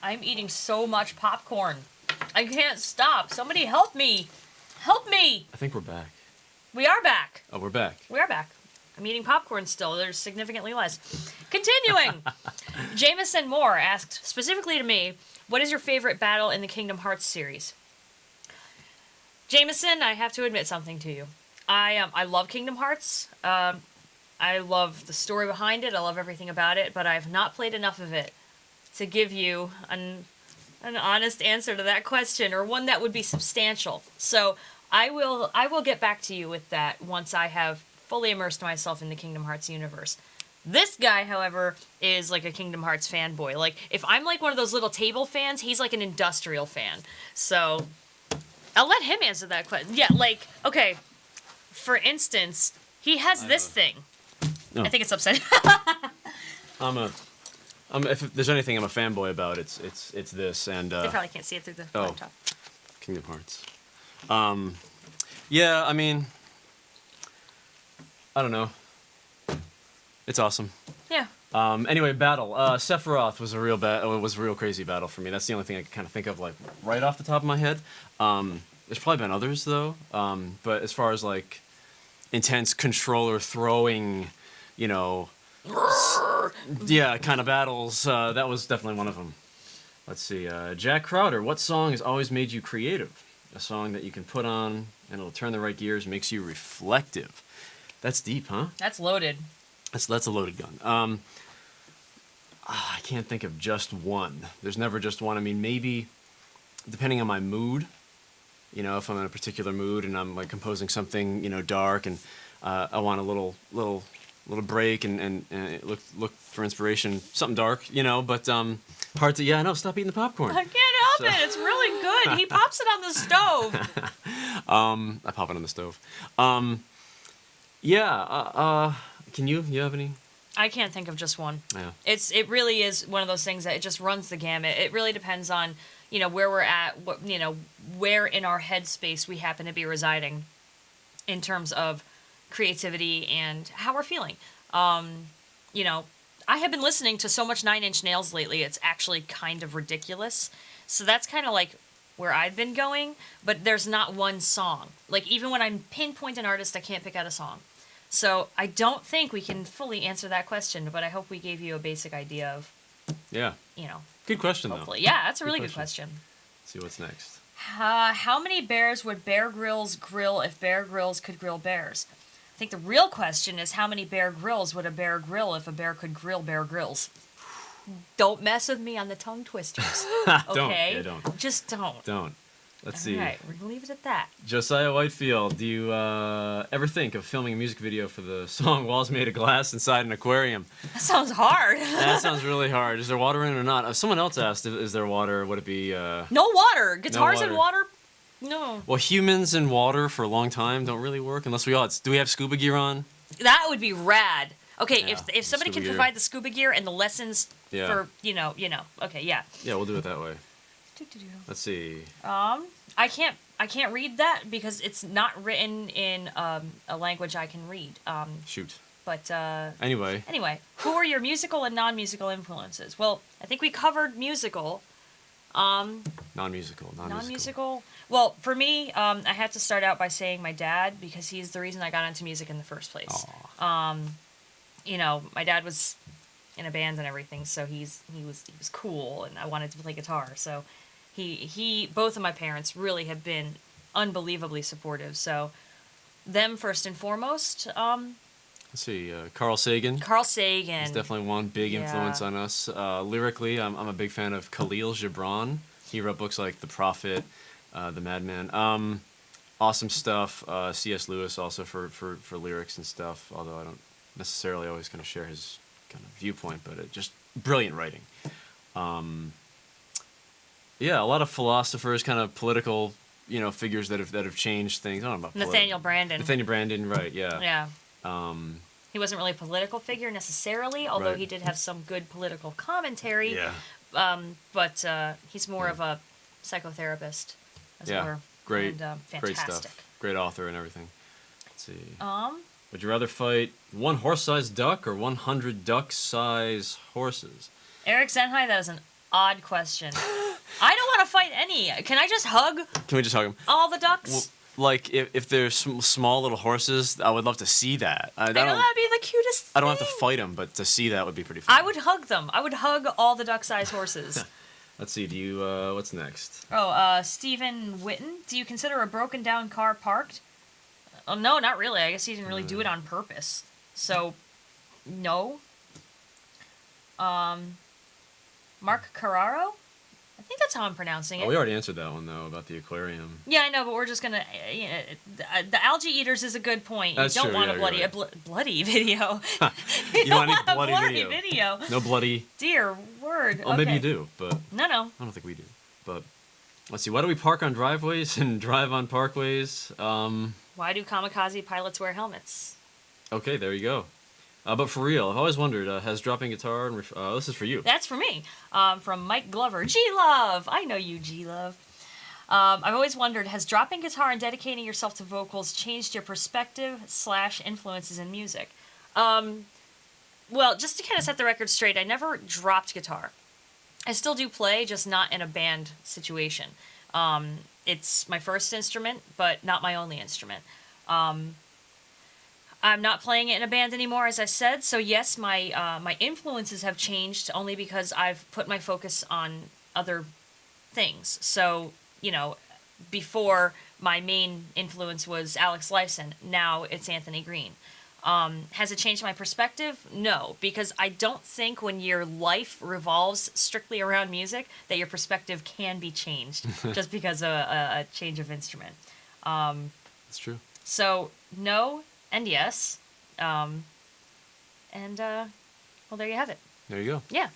I'm eating so much popcorn. I can't stop. Somebody help me. Help me. I think we're back. We are back. Oh, we're back. We are back. I'm eating popcorn still. There's significantly less. Continuing. Jameson Moore asked specifically to me, what is your favorite battle in the Kingdom Hearts series? Jameson, I have to admit something to you. I love Kingdom Hearts. I love the story behind it. I love everything about it, but I've not played enough of it to give you an honest answer to that question, or one that would be substantial. So I will get back to you with that once I have fully immersed myself in the Kingdom Hearts universe. This guy, however, is like a Kingdom Hearts fanboy. Like, if I'm like one of those little table fans, he's like an industrial fan. So I'll let him answer that question. Yeah, like, okay, for instance, he has this thing. No. I think it's upside. If there's anything I'm a fanboy about, it's this and. They probably can't see it through the laptop. Kingdom Hearts. Yeah, I mean, I don't know. It's awesome. Yeah. Anyway, battle. Sephiroth was a real crazy battle for me. That's the only thing I can kind of think of, like, right off the top of my head. There's probably been others though. But as far as like intense controller throwing, you know, yeah, kind of battles, that was definitely one of them. Let's see. Jack Crowder, what song has always made you creative? A song that you can put on and it'll turn the right gears, makes you reflective. That's deep, huh? That's loaded. That's a loaded gun. I can't think of just one. There's never just one. I mean, maybe depending on my mood, you know, if I'm in a particular mood and I'm like composing something, you know, dark, and I want a little break and look for inspiration, something dark, you know. But hard to. Yeah, no, stop eating the popcorn. I can't help it. It's really good. He pops it on the stove. I pop it on the stove. Yeah. Can you have any? I can't think of just one. Yeah. It really is one of those things that it just runs the gamut. It really depends on, you know, where we're at, what, you know, where in our headspace we happen to be residing in terms of creativity and how we're feeling. You know, I have been listening to so much Nine Inch Nails lately, it's actually kind of ridiculous. So that's kind of like where I've been going, but there's not one song. Like, even when I pinpoint an artist, I can't pick out a song. So I don't think we can fully answer that question, but I hope we gave you a basic idea of, Yeah. you know. Good question, Hopefully. though. Yeah, that's a really good question. Let's see what's next. How many bears would Bear Grylls grill if Bear Grylls could grill bears? I think the real question is, how many Bear Grylls would a bear grill if a bear could grill Bear Grylls? Don't mess with me on the tongue twisters. Okay? Don't. Yeah, don't. Just don't. Don't. Let's see. All right, we're going to leave it at that. Josiah Whitefield, do you ever think of filming a music video for the song Walls Made of Glass Inside an Aquarium? That sounds hard. That sounds really hard. Is there water in it or not? Someone else asked, is there water? Would it be... No water. Guitars no and water? No. Well, humans in water for a long time don't really work unless we all... Do we have scuba gear on? That would be rad. Okay, Yeah, if somebody can scuba gear. provide the scuba gear and the lessons Yeah. for, you know. Okay, yeah. Yeah, we'll do it that way. Let's see. I can't read that because it's not written in a language I can read. Shoot. But Anyway. Who are your musical and non-musical influences? Well, I think we covered musical. Non-musical. Non-musical. Well, for me, I had to start out by saying my dad, because he's the reason I got into music in the first place. You know, my dad was in a band and everything, so he was cool, and I wanted to play guitar. So both of my parents really have been unbelievably supportive. So them first and foremost. Let's see. Carl Sagan. Carl Sagan. He's definitely one big influence Yeah. on us. Lyrically, I'm a big fan of Khalil Gibran. He wrote books like The Prophet, The Madman. Awesome stuff. C.S. Lewis also for lyrics and stuff, although I don't necessarily always kind of share his kind of viewpoint, but it just brilliant writing. Yeah, a lot of philosophers, kind of political, you know, figures that have changed things. I don't know about Nathaniel Branden. Nathaniel Branden, right? Yeah. Yeah. He wasn't really a political figure necessarily, although Right. he did have some good political commentary. Yeah. But he's more of a psychotherapist, as it Yeah. were. Great. And, Great fantastic. stuff. Great author and everything. Let's see. Would you rather fight one horse-sized duck or 100 duck-sized horses? Eric Zenhai, that is an odd question. I don't want to fight any. Can I just hug Can we just hug them? all the ducks? Well, like if they're small little horses, I would love to see that. I know that'd be the cutest I don't have thing. to fight them, but to see that would be pretty fun. I would hug them. I would hug all the duck-sized horses. Let's see. Do you? What's next? Stephen Witten. Do you consider a broken down car parked? Oh, no, not really. I guess he didn't really do it on purpose. So, no. Mark Carraro? I think that's how I'm pronouncing it. Oh, we already answered that one though about the aquarium. Yeah, I know, but we're just gonna. The algae eaters is a good point. That's you don't true, want yeah, a bloody, you're right. bloody video. You don't want a any bloody bloody video. No bloody. Dear word. Oh, maybe you do, but No. I don't think we do. But let's see. Why do we park on driveways and drive on parkways? Why do kamikaze pilots wear helmets? Okay, there you go. But for real, I've always wondered, has dropping guitar and this is for you. That's for me. From Mike Glover. G-Love! I know you, G-Love. I've always wondered, has dropping guitar and dedicating yourself to vocals changed your perspective / influences in music? Well, just to kind of set the record straight, I never dropped guitar. I still do play, just not in a band situation. It's my first instrument, but not my only instrument. I'm not playing it in a band anymore, as I said. So yes, my influences have changed only because I've put my focus on other things. So, before my main influence was Alex Lifeson, now it's Anthony Green. Has it changed my perspective? No, because I don't think when your life revolves strictly around music that your perspective can be changed just because of a change of instrument. That's true. So no and yes. Well, there you have it. There you go. Yeah.